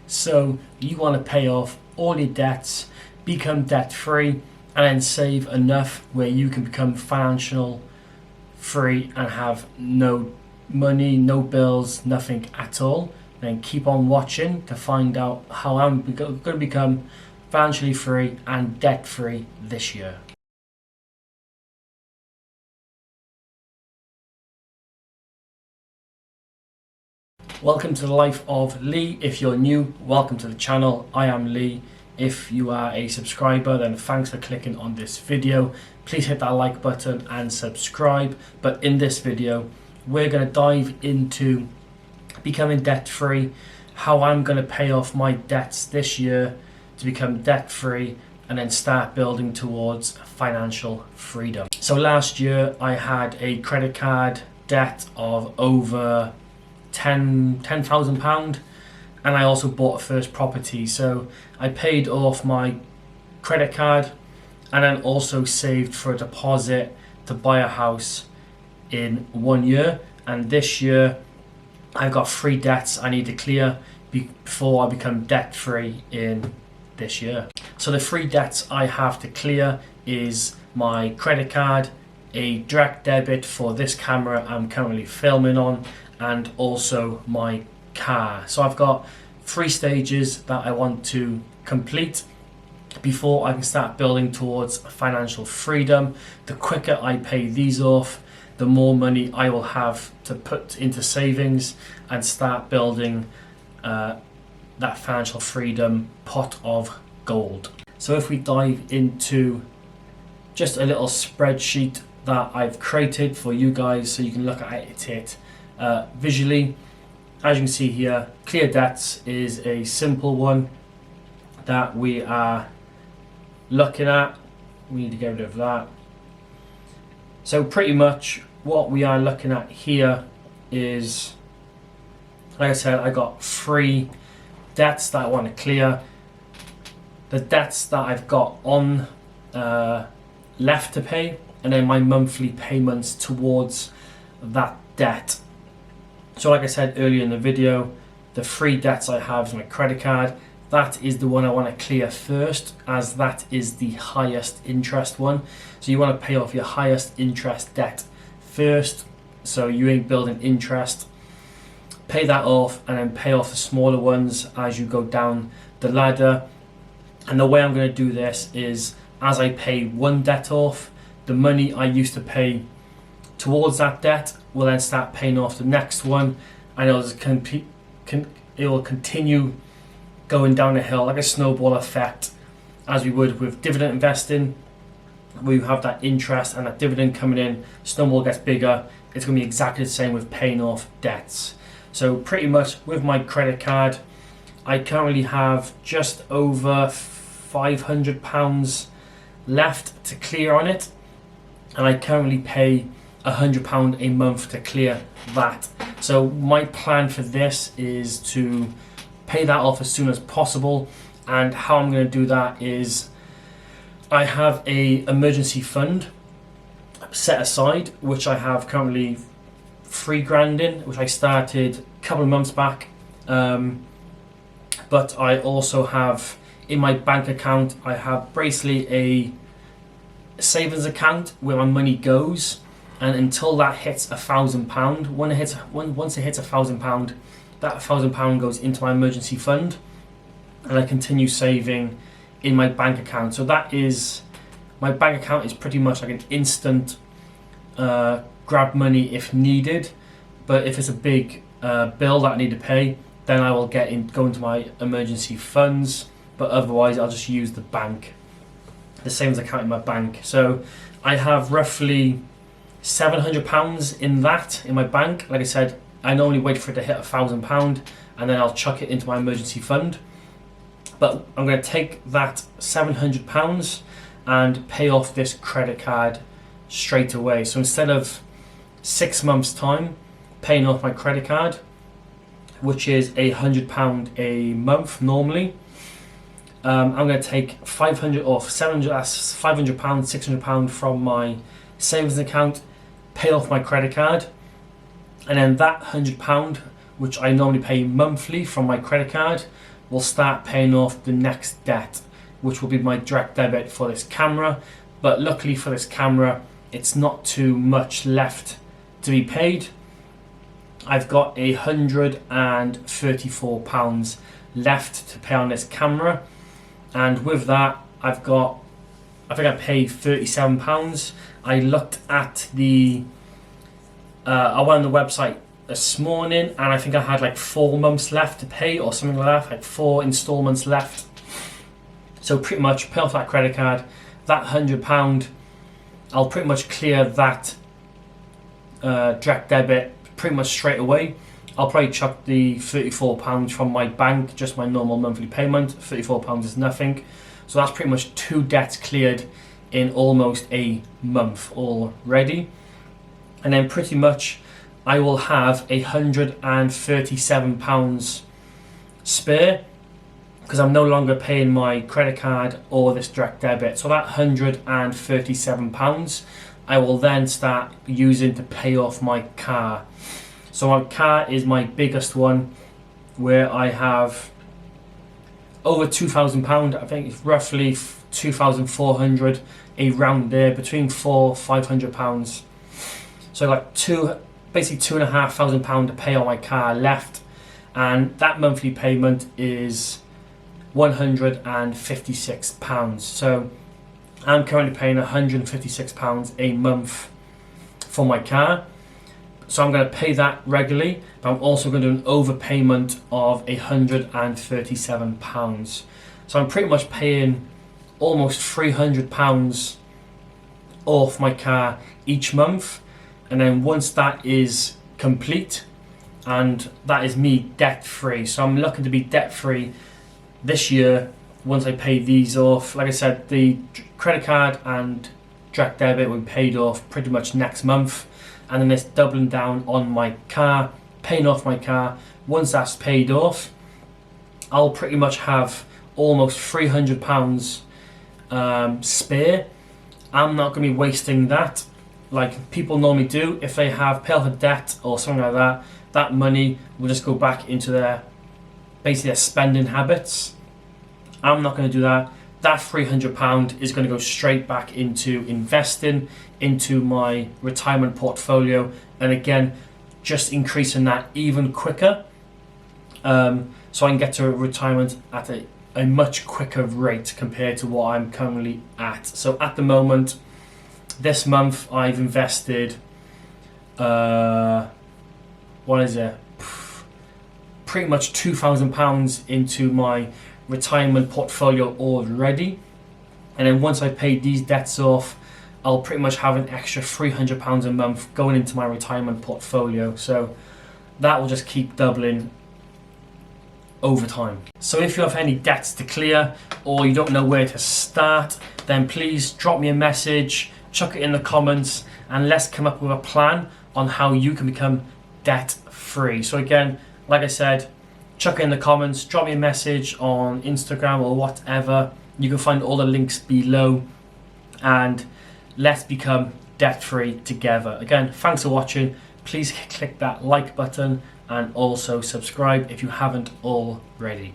So you want to pay off all your debts, become debt free, and then save enough where you can become financial free and have no money, no bills, nothing at all. Then keep on watching to find out how I'm going to become financially free and debt free this year. Welcome to the life of Lee. If you're new, welcome to the channel. I am Lee. If you are a subscriber, then thanks for clicking on this video. Please hit that like button and subscribe. But in this video, we're going to dive into becoming debt free, how I'm going to pay off my debts this year to become debt free, and then start building towards financial freedom. So last year I had a credit card debt of over £10,000, and I also bought a first property. So I paid off my credit card and then also saved for a deposit to buy a house in 1 year. And this year I've got 3 debts I need to clear before I become debt free in this year. So the 3 debts I have to clear is my credit card, a direct debit for this camera I'm currently filming on, and also my car. So I've got 3 stages that I want to complete before I can start building towards financial freedom. The quicker I pay these off, the more money I will have to put into savings and start building that financial freedom pot of gold. So if we dive into just a little spreadsheet that I've created for you guys so you can look at it visually. As you can see here, clear debts is a simple one that we are looking at. We need to get rid of that. So pretty much what we are looking at here is, like I said, I got 3 debts that I want to clear. The debts that I've got on left to pay, and then my monthly payments towards that debt. So like I said earlier in the video, the 3 debts I have is my credit card. That is the one I want to clear first, as that is the highest interest one. So you want to pay off your highest interest debt first, so you ain't building interest. Pay that off and then pay off the smaller ones as you go down the ladder. And the way I'm going to do this is, as I pay one debt off, the money I used to pay towards that debt will then start paying off the next one, and it will continue going down the hill like a snowball effect, as we would with dividend investing. We have that interest and that dividend coming in, snowball gets bigger. It's going to be exactly the same with paying off debts. So pretty much with my credit card, I currently have just over £500 left to clear on it, and I currently pay £100 a month to clear that. So my plan for this is to pay that off as soon as possible, and how I'm going to do that is I have a emergency fund set aside, which I have currently £3,000 in, which I started a couple of months back. But I also have in my bank account, I have basically a savings account where my money goes, and until that hits £1,000, once it hits £1,000, that £1,000 goes into my emergency fund, and I continue saving in my bank account. So that is, my bank account is pretty much like an instant grab money if needed. But if it's a big bill that I need to pay, then I will go into my emergency funds. But otherwise, I'll just use the bank, the savings account in my bank. So I have roughly £700 in my bank. Like I said, I normally wait for it to hit £1,000, and then I'll chuck it into my emergency fund. But I'm going to take that £700 and pay off this credit card straight away. So instead of 6 months' time paying off my credit card, which is £100 a month normally, I'm going to take 500 off 700. That's £500, £600 from my savings account, pay off my credit card, and then that £100, which I normally pay monthly from my credit card, will start paying off the next debt, which will be my direct debit for this camera. But luckily for this camera, it's not too much left to be paid. I've got £134 left to pay on this camera, and with that I think I paid £37. I looked at I went on the website this morning, and I think I had like 4 months left to pay or something like that, like 4 installments left. So pretty much pay off that credit card, that £100, I'll pretty much clear that direct debit pretty much straight away. I'll probably chuck the £34 from my bank, just my normal monthly payment. £34 is nothing. So that's pretty much 2 debts cleared in almost a month already. And then pretty much I will have £137 spare, because I'm no longer paying my credit card or this direct debit. So that £137 I will then start using to pay off my car. So my car is my biggest one, where I have over £2,000. I think it's roughly £2,400, around there, between £400–500. So like basically £2,500 to pay on my car left, and that monthly payment is £156. So I'm currently paying £156 a month for my car. So I'm going to pay that regularly, but I'm also going to do an overpayment of £137. So I'm pretty much paying almost £300 off my car each month. And then once that is complete, and that is me debt free. So I'm looking to be debt free this year once I pay these off. Like I said, the credit card and direct debit will be paid off pretty much next month, and then it's doubling down on my car, paying off my car. Once that's paid off, I'll pretty much have almost £300 spare. I'm not going to be wasting that like people normally do. If they have paid off a debt or something like that, that money will just go back into their spending habits. I'm not going to do that. That £300 is going to go straight back into investing into my retirement portfolio, and again, just increasing that even quicker, so I can get to retirement at a much quicker rate compared to what I'm currently at. So at the moment, this month I've invested pretty much £2,000 into my retirement portfolio already, and then once I pay these debts off, I'll pretty much have an extra £300 a month going into my retirement portfolio. So that will just keep doubling over time. So if you have any debts to clear, or you don't know where to start, then please drop me a message, chuck it in the comments, and let's come up with a plan on how you can become debt free. So again, like I said, chuck it in the comments, drop me a message on Instagram or whatever. You can find all the links below, and let's become debt free together. Again, thanks for watching. Please click that like button and also subscribe if you haven't already.